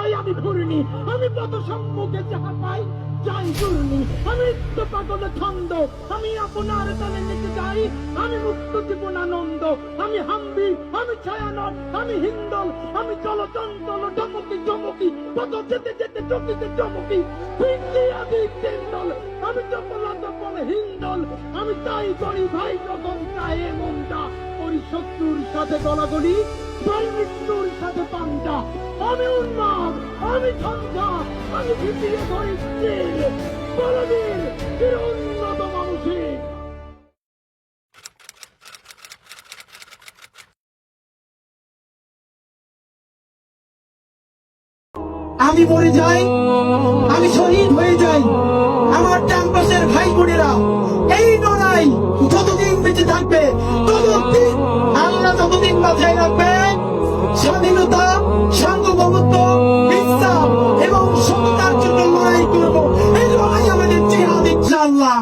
তাই আমি ঘুরিনি, আমি পথ সম্মুখে যাহা পাই যাই ঘুরিনি, আমি নিত্য পাগলে ছন্দ, আমি আপনার তালে নিতে যাই, আমি মুক্ত জীবন আনন্দ, আমি হাম্বি, আমি ছায়ানট, আমি হিন্দল, আমি চলচঞ্চল চমকি চমকি, পথ যেতে যেতে চকিতে চমকি, ফিরছি আদি চেন্দল, আমি চপলা চপল হিন্দল, আমি তাই করি ভাই যখন চাই মনটা, করি শত্রুর সাথে গলাগলি, ভাই মৃত্যুর সাথে পান্ডা, আমি উন্মাদ, আমি ঝঞ্ঝা, আমি ভিতিয়ে ধরি তীর, বলবীর, চির উন্নত মানুষের। আমি মরে যাই, আমি শহীদ হয়ে যাই, আমার ক্যাম্পাসের ভাই বোনেরা এই লড়াই যতদিন বেঁচে থাকবে ততদিন আল্লাহ যতদিন বাঁচায় রাখবে, স্বাধীনতা, সার্বভৌমত্ব, ইনসাফ এবং সততার জন্য লড়াই করবো। এই লড়াই আমাদের জিহাদ ইনশাআল্লাহ।